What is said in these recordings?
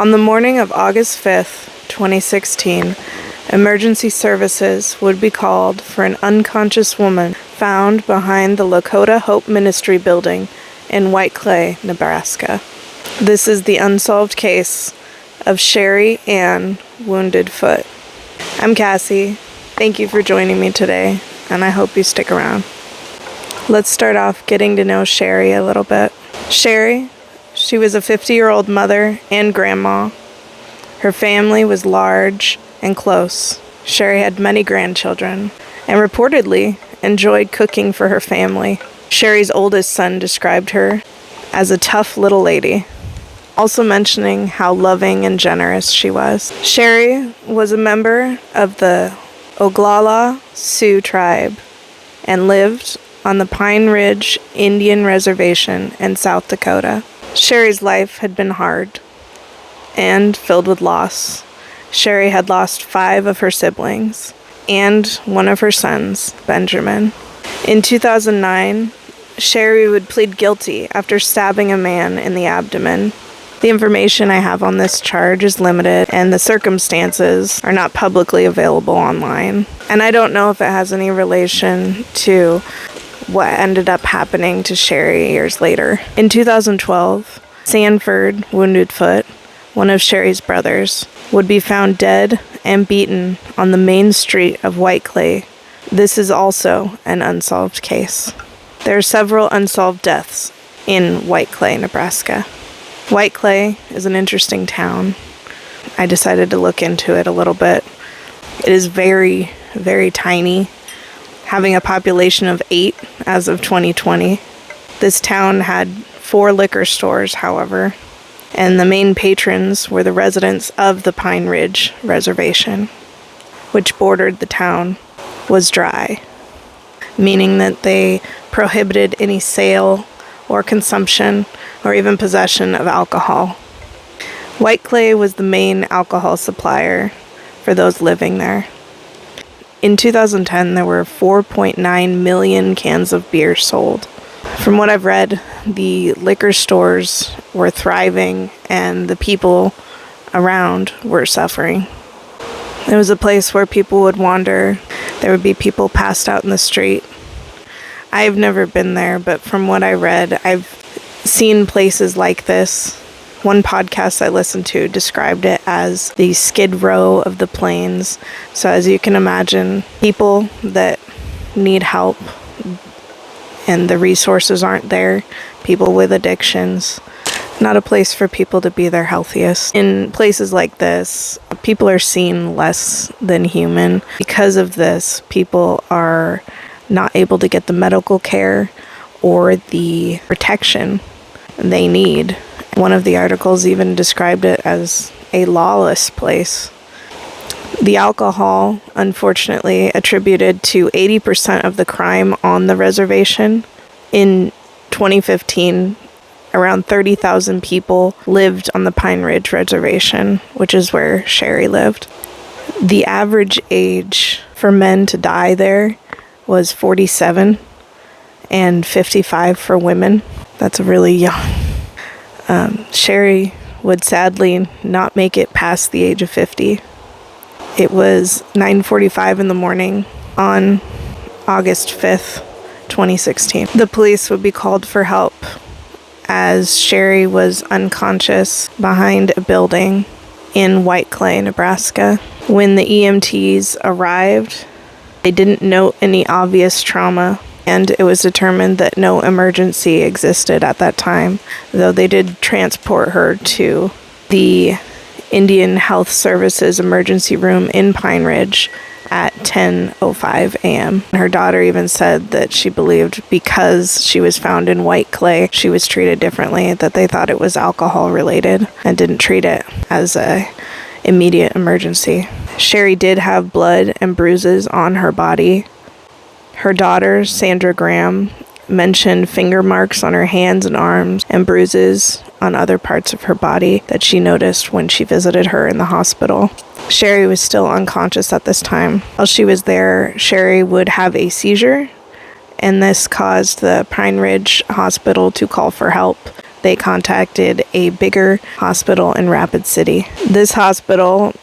On the morning of August 5th, 2016, emergency services would be called for an unconscious woman found behind the Lakota Hope Ministry building in White Clay, Nebraska. This is the unsolved case of Sherry Ann Wounded Foot. I'm Cassie. Thank you for joining me today, and I hope you stick around. Let's start off getting to know Sherry a little bit. Sherry, she was a 50-year-old mother and grandma. Her family was large and close. Sherry had many grandchildren and reportedly enjoyed cooking for her family. Sherry's oldest son described her as a tough little lady, also mentioning how loving and generous she was. Sherry was a member of the Oglala Sioux tribe and lived on the Pine Ridge Indian Reservation in South Dakota. Sherry's life had been hard and filled with loss. Sherry had lost 5 of her siblings and one of her sons, Benjamin. In 2009, Sherry would plead guilty after stabbing a man in the abdomen. The information I have on this charge is limited, and the circumstances are not publicly available online. And I don't know if it has any relation to what ended up happening to Sherry years later. In 2012, Sanford Wounded Foot, one of Sherry's brothers, would be found dead and beaten on the main street of White Clay. This is also an unsolved case. There are several unsolved deaths in White Clay, Nebraska. White Clay is an interesting town. I decided to look into it a little bit. It is very, very tiny, having a population of 8 as of 2020. This town had 4 liquor stores, however, and the main patrons were the residents of the Pine Ridge Reservation, which bordered the town, was dry, meaning that they prohibited any sale or consumption or even possession of alcohol. White Clay was the main alcohol supplier for those living there. In 2010, there were 4.9 million cans of beer sold. From what I've read, the liquor stores were thriving and the people around were suffering. It was a place where people would wander. There would be people passed out in the street. I've never been there, but from what I read, I've seen places like this. One podcast I listened to described it as the Skid Row of the plains. So as you can imagine, people that need help and the resources aren't there, people with addictions, not a place for people to be their healthiest. In places like this, people are seen less than human. Because of this, people are not able to get the medical care or the protection they need. One of the articles even described it as a lawless place. The alcohol, unfortunately, attributed to 80% of the crime on the reservation. In 2015, around 30,000 people lived on the Pine Ridge Reservation, which is where Sherry lived. The average age for men to die there was 47 and 55 for women. That's really young. Sherry would sadly not make it past the age of 50. It was 9:45 in the morning on August 5th, 2016. The police would be called for help as Sherry was unconscious behind a building in White Clay, Nebraska. When the EMTs arrived, they didn't note any obvious trauma, and it was determined that no emergency existed at that time, though they did transport her to the Indian Health Services emergency room in Pine Ridge at 10:05 a.m. Her daughter even said that she believed because she was found in White Clay, she was treated differently, that they thought it was alcohol related and didn't treat it as a immediate emergency. Sherry did have blood and bruises on her body. Her daughter, Sandra Graham, mentioned finger marks on her hands and arms and bruises on other parts of her body that she noticed when she visited her in the hospital. Sherry was still unconscious at this time. While she was there, Sherry would have a seizure, and this caused the Pine Ridge Hospital to call for help. they contacted a bigger hospital in Rapid City. This hospital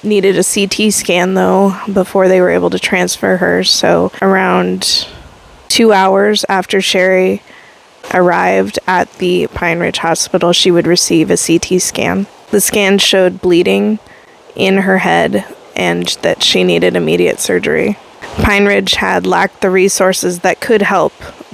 needed a CT scan, though, before they were able to transfer her. So around 2 hours after Sherry arrived at the Pine Ridge Hospital, she would receive a CT scan. The scan showed bleeding in her head and that she needed immediate surgery. Pine Ridge had lacked the resources that could help,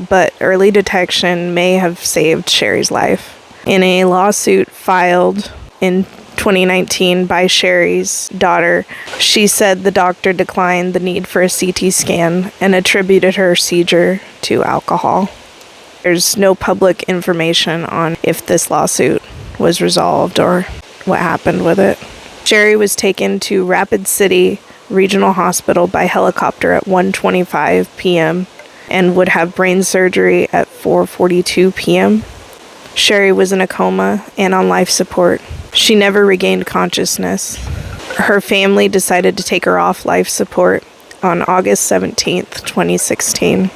but early detection may have saved Sherry's life. In a lawsuit filed in 2019 by Sherry's daughter, she said the doctor declined the need for a CT scan and attributed her seizure to alcohol. There's no public information on if this lawsuit was resolved or what happened with it. Sherry was taken to Rapid City Regional Hospital by helicopter at 1:25 p.m. and would have brain surgery at 4:42 p.m. Sherry was in a coma and on life support. She never regained consciousness. Her family decided to take her off life support on August 17th, 2016.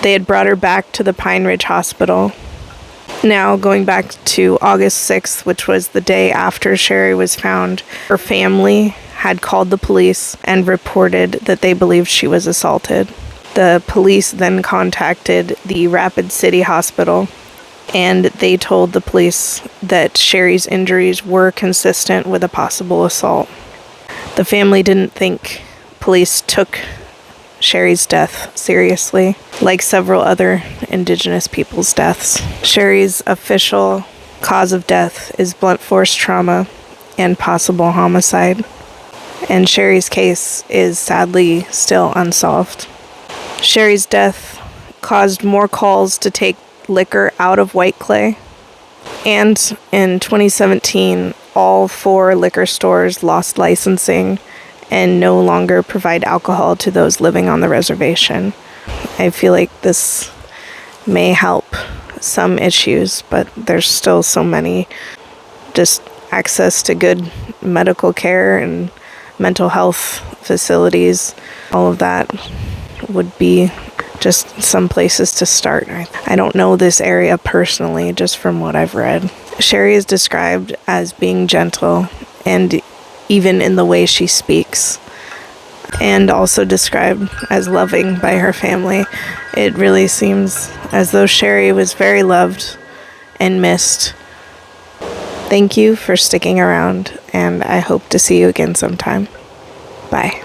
They had brought her back to the Pine Ridge Hospital. Now, going back to August 6th, which was the day after Sherry was found, her family had called the police and reported that they believed she was assaulted. The police then contacted the Rapid City Hospital, and they told the police that Sherry's injuries were consistent with a possible assault. The family didn't think police took Sherry's death seriously, like several other Indigenous people's deaths. Sherry's official cause of death is blunt force trauma and possible homicide, and Sherry's case is sadly still unsolved. Sherry's death caused more calls to take liquor out of White Clay, and in 2017, all 4 liquor stores lost licensing and no longer provide alcohol to those living on the reservation. I feel like this may help some issues, but there's still so many. Just access to good medical care and mental health facilities, all of that would be just some places to start. I don't know this area personally, just from what I've read. Sherry is described as being gentle, and even in the way she speaks, and also described as loving by her family. It really seems as though Sherry was very loved and missed. Thank you for sticking around, and I hope to see you again sometime. Bye.